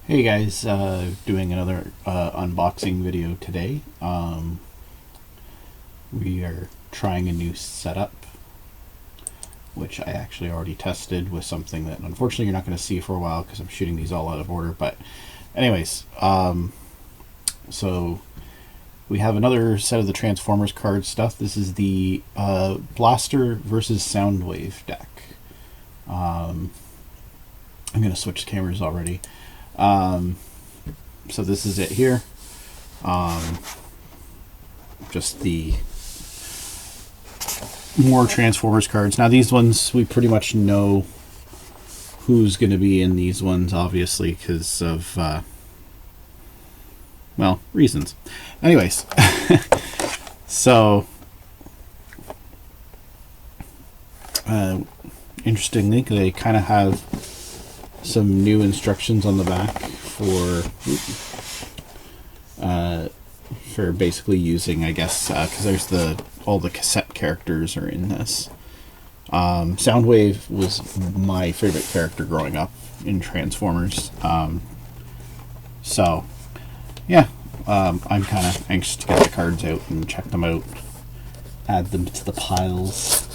Hey guys, doing another unboxing video today. We are trying a new setup, which I actually already tested with something that unfortunately you're not going to see for a while because I'm shooting these all out of order. But anyways, so we have another set of the Transformers card stuff. This is the Blaster versus Soundwave deck. I'm going to switch cameras already. So this is it here. Just the more Transformers cards. Now these ones, we pretty much know who's going to be in these ones, obviously, because of, well, reasons. Anyways, so, interestingly, they kind of have some new instructions on the back for basically using, I guess, because there's all the cassette characters are in this. Soundwave was my favorite character growing up in Transformers. So yeah, I'm kind of anxious to get the cards out and check them out, add them to the piles.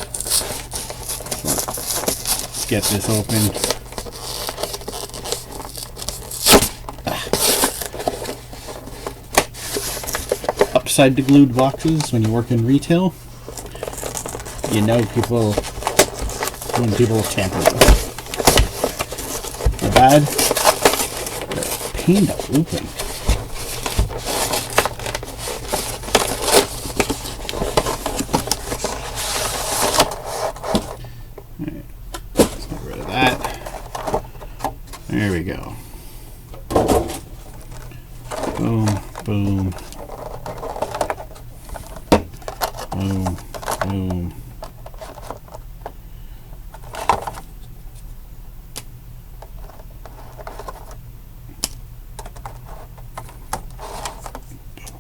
So let's get this open. Upside to glued boxes when you work in retail, you know when people tamper with them. They're bad, they're a pain to open. Alright, let's get rid of that. There we go. Boom, boom. Boom, boom.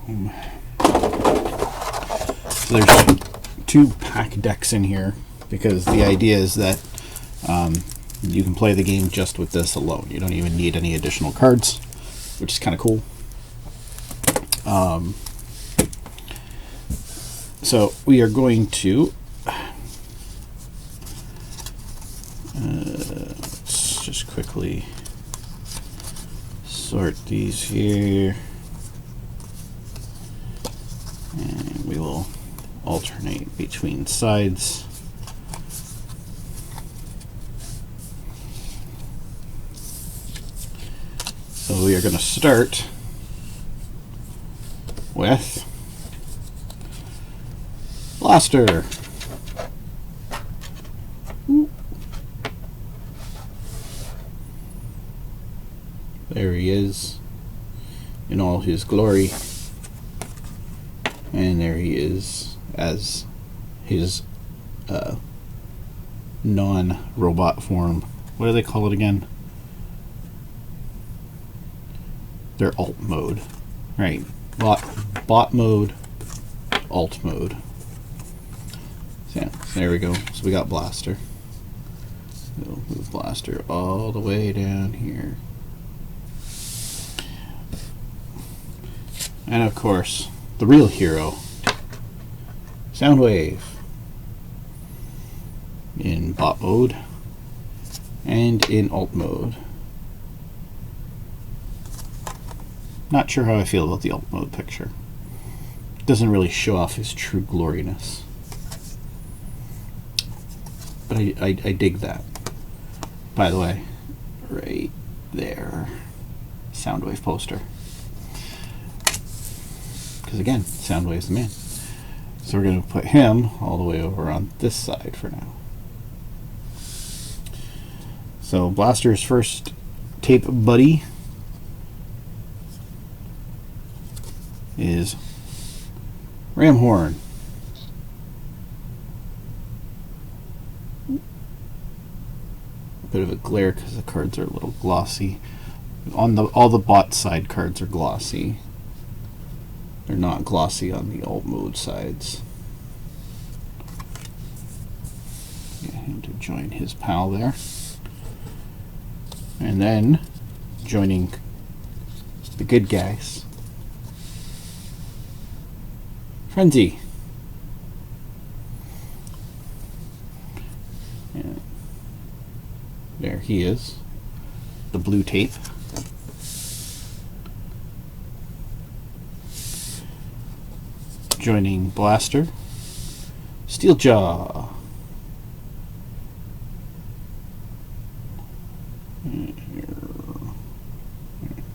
Boom. So there's two pack decks in here because the idea is that you can play the game just with this alone. You don't even need any additional cards, which is kind of cool. So we are going to let's just quickly sort these here, and we will alternate between sides. So we are going to start with Blaster. Ooh. There he is in all his glory, and there he is as his non-robot form. What do they call it again? Their alt mode, right? Bot mode, alt mode. Yeah, there we go. So we got Blaster. We'll move Blaster all the way down here. And of course, the real hero, Soundwave, in bot mode and in alt mode. Not sure how I feel about the alt mode picture. It doesn't really show off his true gloriness. But I dig that. By the way, right there, Soundwave poster. Because again, Soundwave's the man. So we're going to put him all the way over on this side for now. So Blaster's first tape buddy is Ramhorn. Bit of a glare because the cards are a little glossy. All the bot side cards are glossy. They're not glossy on the alt mode sides. Get him to join his pal there. And then joining The good guys. Frenzy. Yeah. There he is. The blue tape. Joining Blaster. Steeljaw.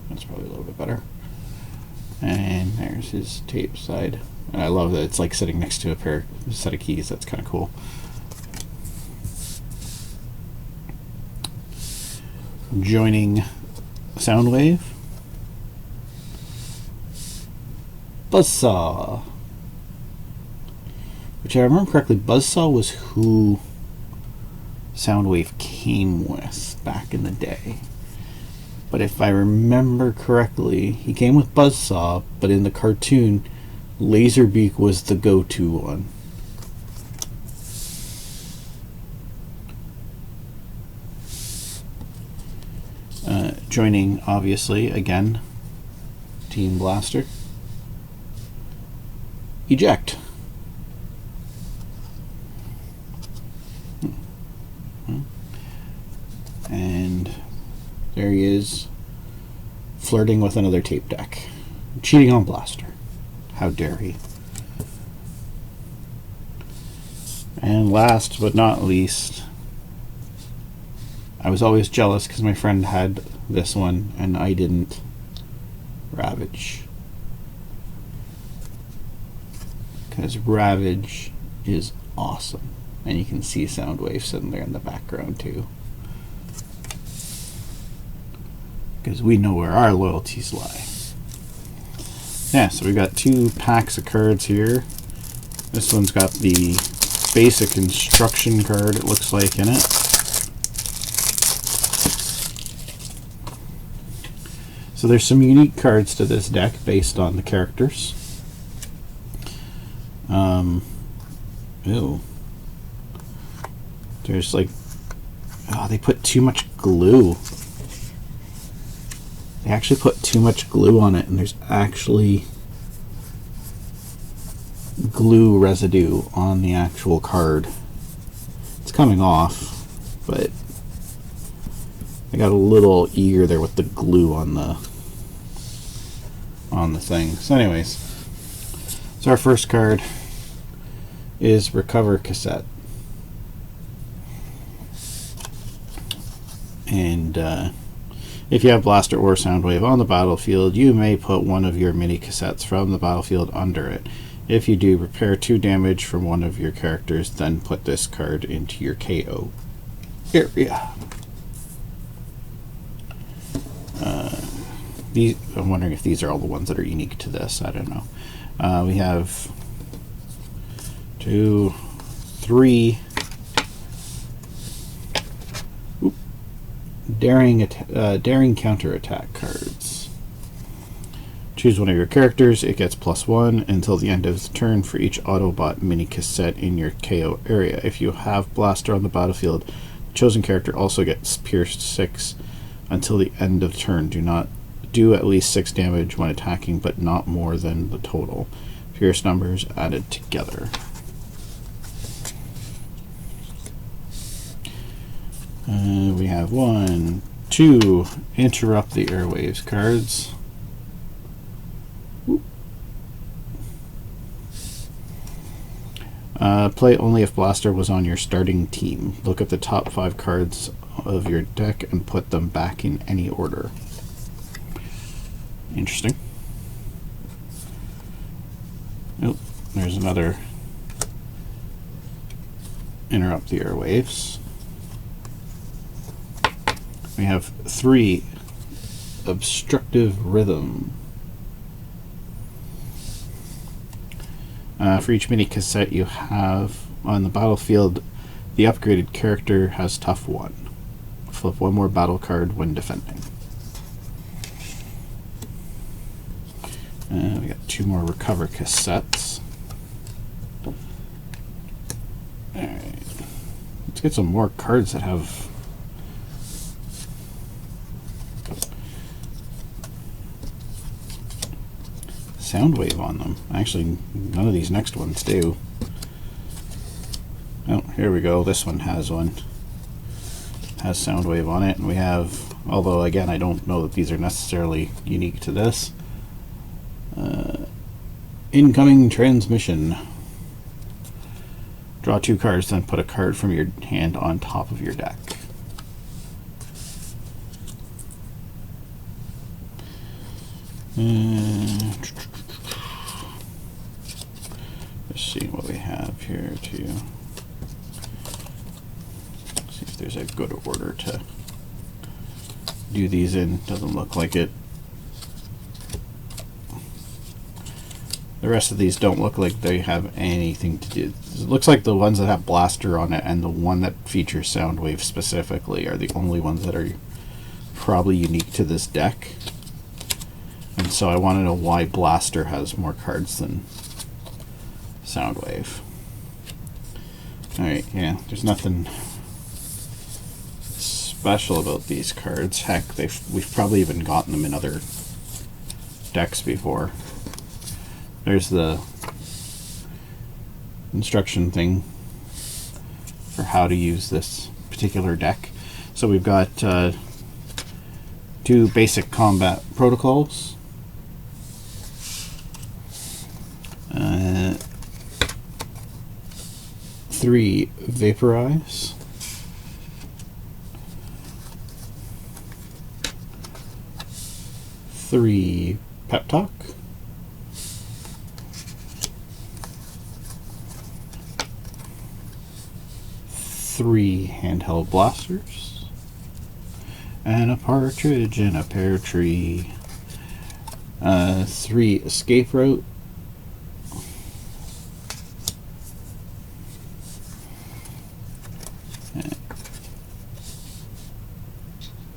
That's probably a little bit better. And there's his tape side. And I love that it's like sitting next to a set of keys. That's kind of cool. Joining Soundwave. Buzzsaw. Which, if I remember correctly, Buzzsaw was who Soundwave came with back in the day. But if I remember correctly, he came with Buzzsaw, but in the cartoon, Laserbeak was the go-to one. Joining, obviously, again, Team Blaster. Eject. And there he is, flirting with another tape deck. Cheating on Blaster. How dare he. And last but not least, I was always jealous because my friend had this one and I didn't. Ravage. Because Ravage is awesome. And you can see Soundwave sitting there in the background too. Because we know where our loyalties lie. Yeah, so we got 2 packs of cards here. This one's got the basic instruction card, it looks like, in it. So there's some unique cards to this deck based on the characters. Ew. There's like, oh, they put too much glue. They actually put too much glue on it, and there's actually glue residue on the actual card. It's coming off, but I got a little eager there with the glue on the thing. So anyways, so our first card is Recover Cassette. And if you have Blaster or Soundwave on the battlefield, you may put one of your mini cassettes from the battlefield under it. If you do, repair 2 damage from one of your characters, then put this card into your KO area. I'm wondering if these are all the ones that are unique to this. I don't know. We have 2, 3 daring counterattack cards. Choose one of your characters. It gets +1 until the end of the turn for each Autobot mini cassette in your KO area. If you have Blaster on the battlefield, the chosen character also gets pierced 6 until the end of the turn. Do at least 6 damage when attacking, but not more than the total. Pierce numbers added together. We have 1, 2 Interrupt the Airwaves cards. Play only if Blaster was on your starting team. Look at the top 5 cards of your deck and put them back in any order. Interesting. Oh, there's another Interrupt the Airwaves. We have 3 Obstructive Rhythm. For each mini cassette you have on the battlefield, the upgraded character has Tough 1. Flip 1 more battle card when defending. We got 2 more Recover cassettes. Alright. Let's get some more cards that have Soundwave on them. Actually, none of these next ones do. Oh, here we go. This one has one. Has Soundwave on it, and we have, although again I don't know that these are necessarily unique to this, incoming transmission. Draw 2 cards, then put a card from your hand on top of your deck. Let's see what we have here too. See if there's a good order to do these in. Doesn't look like it. The rest of these don't look like they have anything to do. It looks like the ones that have Blaster on it and the one that features Soundwave specifically are the only ones that are probably unique to this deck. And so I want to know why Blaster has more cards than Soundwave. Alright, yeah, there's nothing special about these cards. Heck, we've probably even gotten them in other decks before. There's the instruction thing for how to use this particular deck. So we've got 2 basic combat protocols, 3 vaporize, 3 pep talk, 3 handheld blasters, and a partridge in a pear tree. 3 escape route,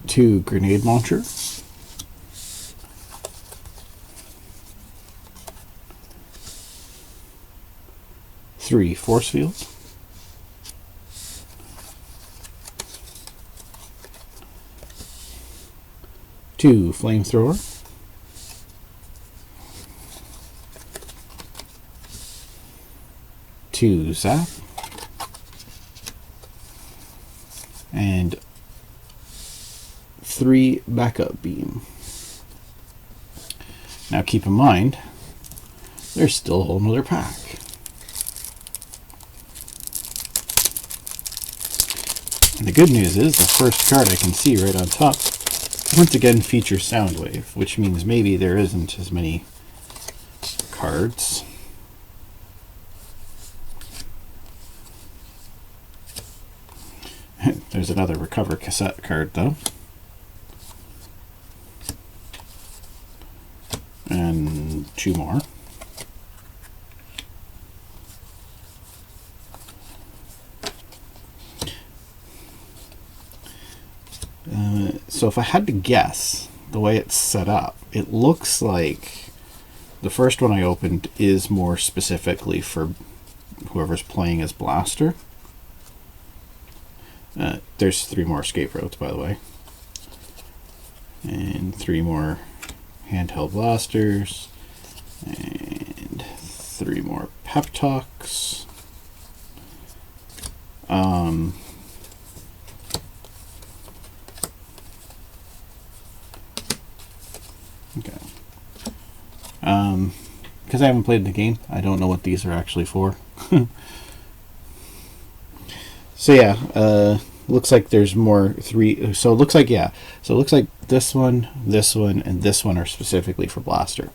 2 grenade launcher, 3 force field, 2 flamethrower, 2 zap, and 3 backup beam. Now keep in mind, there's still a whole nother pack. And the good news is the first card I can see right on top once again features Soundwave, which means maybe there isn't as many cards. There's another Recover cassette card though. And 2 more. So if I had to guess the way it's set up, it looks like the first one I opened is more specifically for whoever's playing as Blaster. There's 3 more escape routes, by the way. And 3 more handheld blasters. And 3 more pep talks. Okay. Because I haven't played the game, I don't know what these are actually for. So yeah, looks like there's more 3. So it looks like, yeah. So it looks like this one, and this one are specifically for Blaster.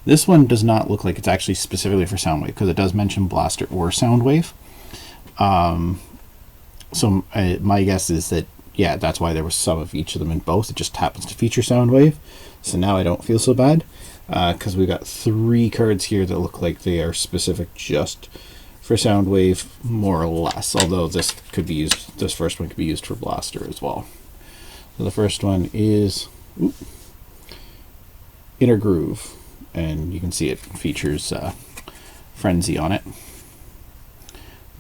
This one does not look like it's actually specifically for Soundwave, because it does mention Blaster or Soundwave. So my guess is that, yeah, that's why there was some of each of them in both. It just happens to feature Soundwave. So now I don't feel so bad, because we've got 3 cards here that look like they are specific just for Soundwave, more or less. Although this could be used, this first one could be used for Blaster as well. So the first one is Inner Groove, and you can see it features Frenzy on it.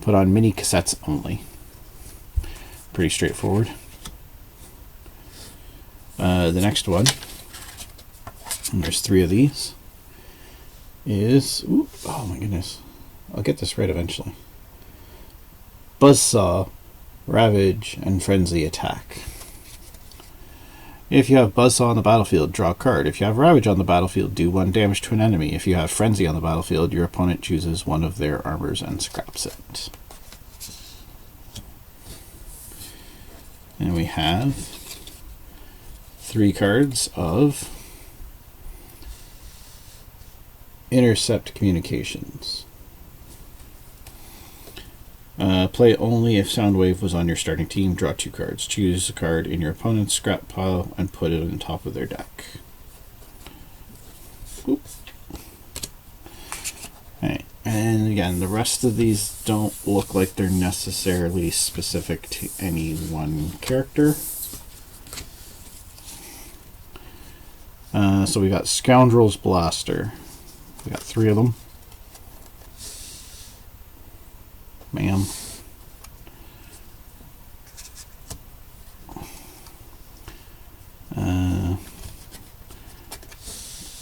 Put on mini cassettes only. Pretty straightforward. The next one, and there's 3 of these, is, ooh, oh my goodness, I'll get this right eventually. Buzzsaw, Ravage, and Frenzy attack. If you have Buzzsaw on the battlefield, draw a card. If you have Ravage on the battlefield, do 1 damage to an enemy. If you have Frenzy on the battlefield, your opponent chooses one of their armors and scraps it. And we have 3 cards of Intercept Communications. Play only if Soundwave was on your starting team. Draw 2 cards. Choose a card in your opponent's scrap pile and put it on top of their deck. Oop. Alright, and again, the rest of these don't look like they're necessarily specific to any one character. So we got Scoundrel's Blaster. We got 3 of them. Ma'am.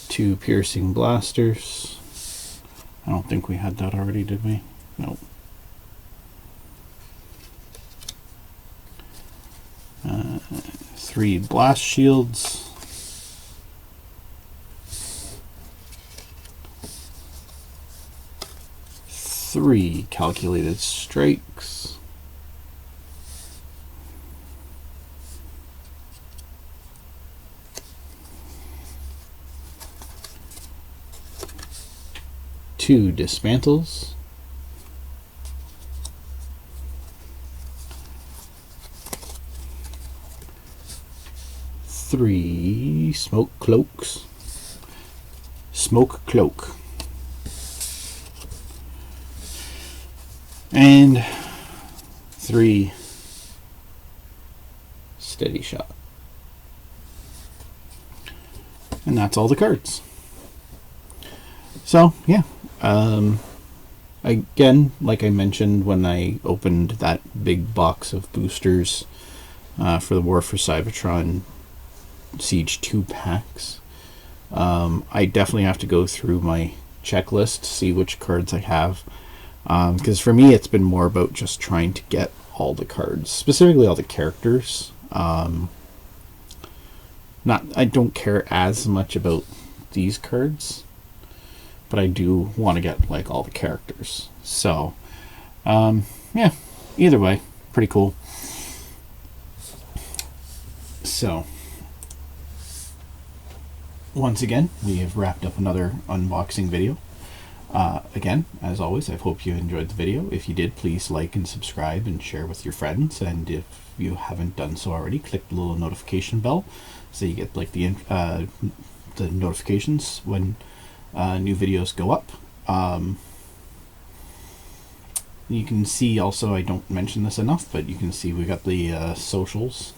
Two Piercing Blasters. I don't think we had that already, did we? Nope. 3 Blast Shields. 3 Calculated Strikes. 2 Dismantles. 3 Smoke Cloaks. Smoke Cloak. And 3 Steady Shot. And that's all the cards. So, yeah. Again, like I mentioned when I opened that big box of boosters for the War for Cybertron Siege 2 packs, I definitely have to go through my checklist to see which cards I have. Because for me, it's been more about just trying to get all the cards, specifically all the characters. I don't care as much about these cards, but I do want to get like all the characters. So, yeah, either way, pretty cool. So, once again, we have wrapped up another unboxing video. Again, as always, I hope you enjoyed the video. If you did, please like and subscribe and share with your friends. And if you haven't done so already, click the little notification bell so you get like the notifications when new videos go up. You can see also, I don't mention this enough, but you can see we got the socials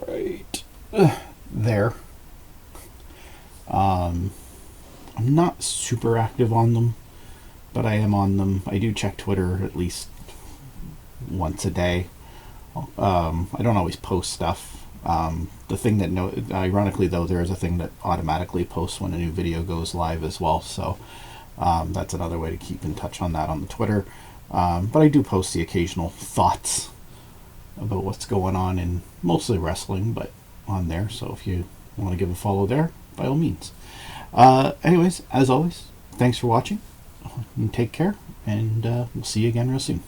right there. I'm not super active on them, but I am on them. I do check Twitter at least once a day. I don't always post stuff. The thing that, ironically though, there is a thing that automatically posts when a new video goes live as well. So that's another way to keep in touch on that on the Twitter. But I do post the occasional thoughts about what's going on in mostly wrestling, but on there. So if you want to give a follow there, by all means. Anyways, as always, thanks for watching. Take care, and we'll see you again real soon.